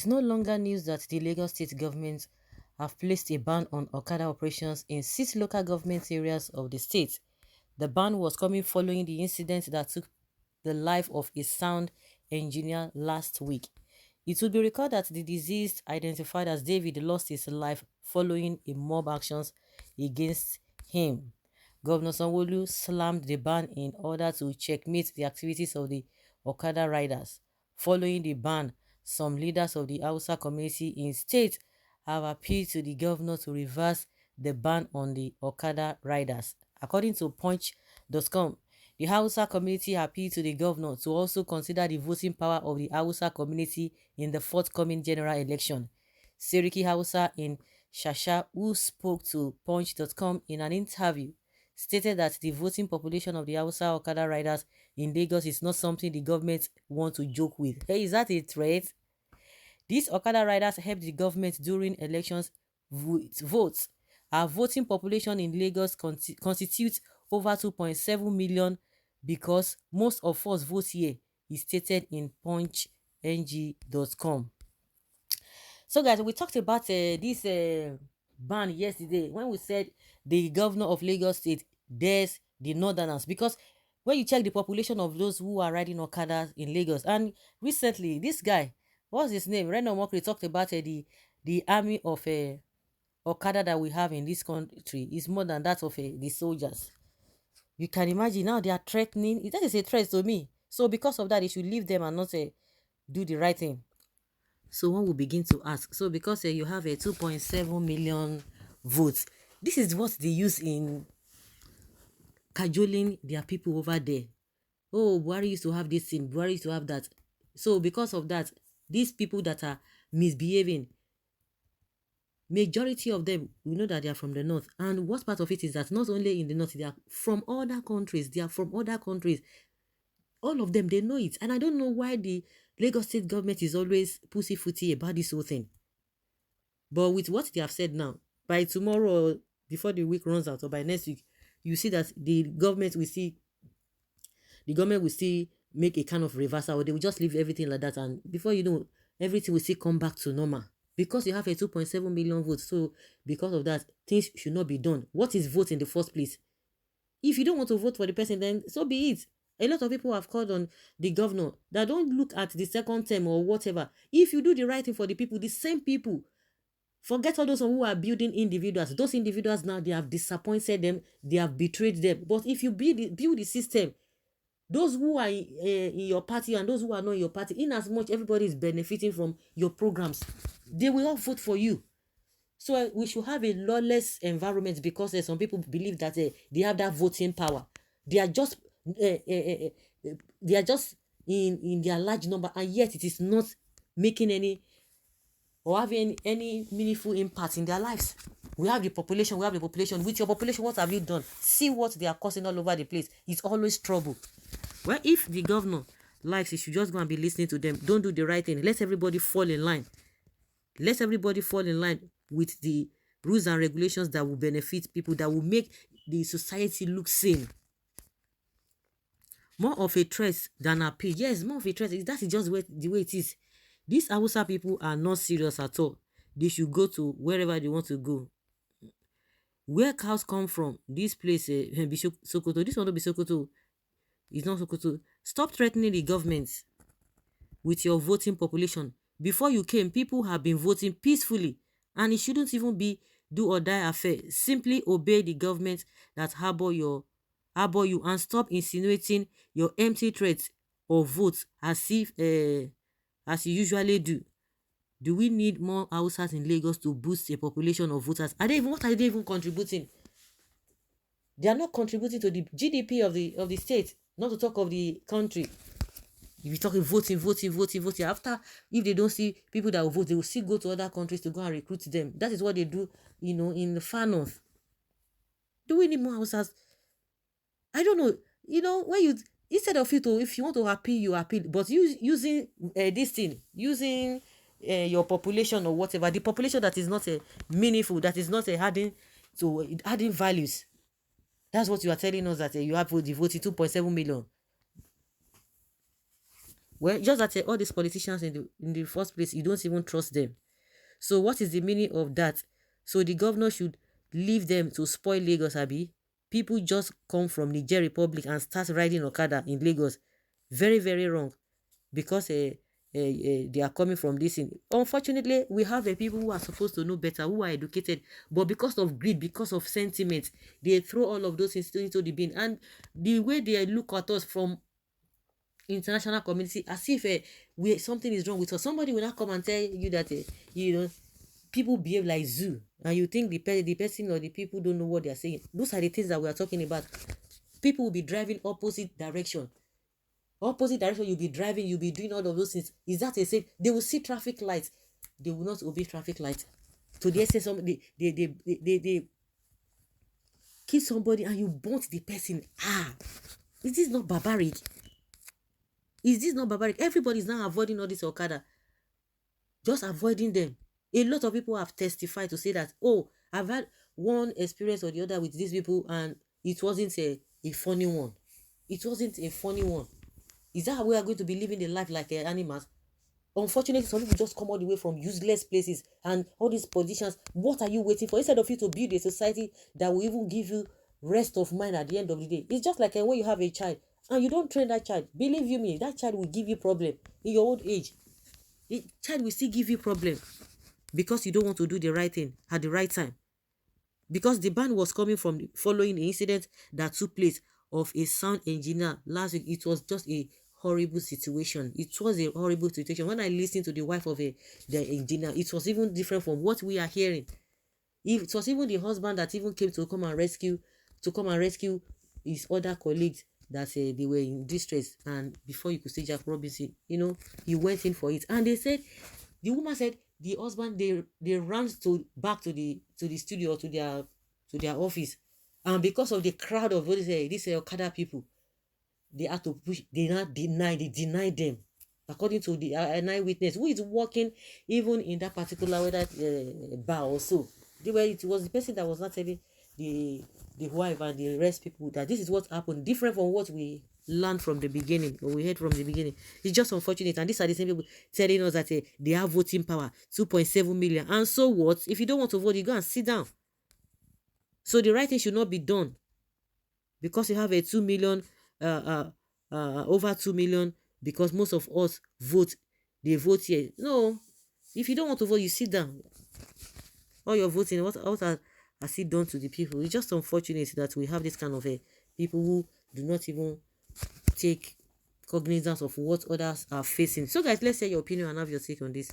is no longer news that the Lagos state government have placed a ban on Okada operations in 6 local government areas of the state. The ban was coming following the incident that took the life of a sound engineer last week. It would be recalled that the deceased, identified as David, lost his life following a mob actions against him. Governor SANWO slammed the ban in order to checkmate the activities of the Okada riders. Following the ban, some leaders of the Hausa community in state have appealed to the governor to reverse the ban on the Okada riders. According to Punch.com, the Hausa community appealed to the governor to also consider the voting power of the Hausa community in the forthcoming general election. Seriki Hausa in Shasha, who spoke to Punch.com in an interview, stated that the voting population of the Hausa Okada riders in Lagos is not something the government want to joke with. Hey, is that a threat? These Okada riders helped the government during elections votes. Our voting population in Lagos constitutes over 2.7 million because most of us vote here, is stated in punchng.com. So guys, we talked about this ban yesterday when we said the governor of Lagos State dares the northerners, because when you check the population of those who are riding Okada in Lagos, and recently this guy, what's his name, Reno Mokri, talked about the army of Okada that we have in this country is more than that of the soldiers. You can imagine now they are threatening. That is a threat to me. So because of that, they should leave them and not do the right thing. So one will begin to ask. So because you have a 2.7 million votes, this is what they use in cajoling their people over there. Oh, Buhari used to have this thing, Buhari used to have that. So because of that, these people that are misbehaving, majority of them, we know that they are from the north. And what part of it is that not only in the north, they are from other countries. They are from other countries. All of them, they know it. And I don't know why the Lagos state government is always pussyfooty about this whole thing. But with what they have said now, by tomorrow, before the week runs out, or by next week, you see that the government will see make a kind of reversal, or they will just leave everything like that. And before you know, everything will still come back to normal. Because you have a 2.7 million votes. So because of that, things should not be done. What is vote in the first place? If you don't want to vote for the person, then so be it. A lot of people have called on the governor that don't look at the second term or whatever. If you do the right thing for the people, the same people, forget all those who are building individuals. Those individuals now, they have disappointed them, they have betrayed them. But if you build the system, those who are in your party and those who are not in your party, in as much everybody is benefiting from your programs, they will all vote for you. So we should have a lawless environment, because some people believe that they have that voting power. They are just in their large number, and yet it is not making any or having any meaningful impact in their lives. We have the population. With your population, what have you done? See what they are causing all over the place. It's always trouble. Well, if the governor likes, he should just go and be listening to them. Don't do the right thing. Let everybody fall in line. Let everybody fall in line with the rules and regulations that will benefit people, that will make the society look sane. More of a threat than appeal. Yes, more of a threat. That is just the way it is. These Hausa people are not serious at all. They should go to wherever they want to go. Where cows come from, this place, Sokoto. This one will be Sokoto. It's not Sokoto. Stop threatening the government with your voting population. Before you came, people have been voting peacefully, and it shouldn't even be do or die affair. Simply obey the government that harbor you, and stop insinuating your empty threats or votes as if as you usually do. Do we need more Hausas in Lagos to boost a population of voters? What are they even contributing? They are not contributing to the GDP of the state, not to talk of the country. If you talking voting. After, if they don't see people that will vote, they will still go to other countries to go and recruit them. That is what they do, in the far north. Do we need more Hausas? I don't know. When you, instead of if you want to appeal, you appeal. But using this thing, using your population or whatever, the population that is not meaningful, that is not adding values. That's what you are telling us, that you have the voting 2.7 million. Well, just that all these politicians in the first place, you don't even trust them. So what is the meaning of that? So the governor should leave them to spoil Lagos, Abi? People just come from Niger Republic and start riding Okada in Lagos. Very, very wrong. Because they are coming from this thing. Unfortunately, we have people who are supposed to know better, who are educated, but because of greed, because of sentiment, they throw all of those things into the bin. And the way they look at us from international community, as if something is wrong with us. Somebody will not come and tell you that you know people behave like zoo, and you think the person or the people don't know what they are saying. Those are the things that we are talking about. People will be driving opposite direction. You'll be driving, you'll be doing all of those things. Is that a safe? They will see traffic lights, they will not obey traffic lights. To the essence, somebody they kill somebody and you burnt the person. Is this not barbaric? Everybody is now avoiding all this Okada, just avoiding them. A lot of people have testified to say that, oh, I've had one experience or the other with these people, and it wasn't a funny one. It wasn't a funny one. Is that how we are going to be living the life like animals? Unfortunately, some people just come all the way from useless places, and all these positions. What are you waiting for? Instead of you to build a society that will even give you rest of mind at the end of the day. It's just like when you have a child and you don't train that child. Believe you me, that child will give you problem in your old age. The child will still give you problem because you don't want to do the right thing at the right time. Because the ban was coming from following the incident that took place of a sound engineer last week. It was just a horrible situation. It was a horrible situation. When I listened to the wife of the engineer, it was even different from what we are hearing. It was even the husband that even came to come and rescue his other colleagues that they were in distress. And before you could say Jack Robinson, he went in for it. And they said, the woman said, the husband, they ran back to the studio, to their office, and because of the crowd of these Okada people, they had to push. They denied them, according to the an eyewitness who is working even in that particular bar also. It was the person that was not telling the wife and the rest people that this is what happened, different from what we learned from the beginning, or we heard from the beginning. It's just unfortunate. And these are the same people telling us that they have voting power, 2.7 million. And so what? If you don't want to vote, you go and sit down. So the right thing should not be done because you have a 2 million, over 2 million, because most of us vote. They vote here. No, if you don't want to vote, you sit down. All your voting, what has it done to the people? It's just unfortunate that we have this kind of people who do not even take cognizance of what others are facing. So guys, let's hear your opinion and have your take on this.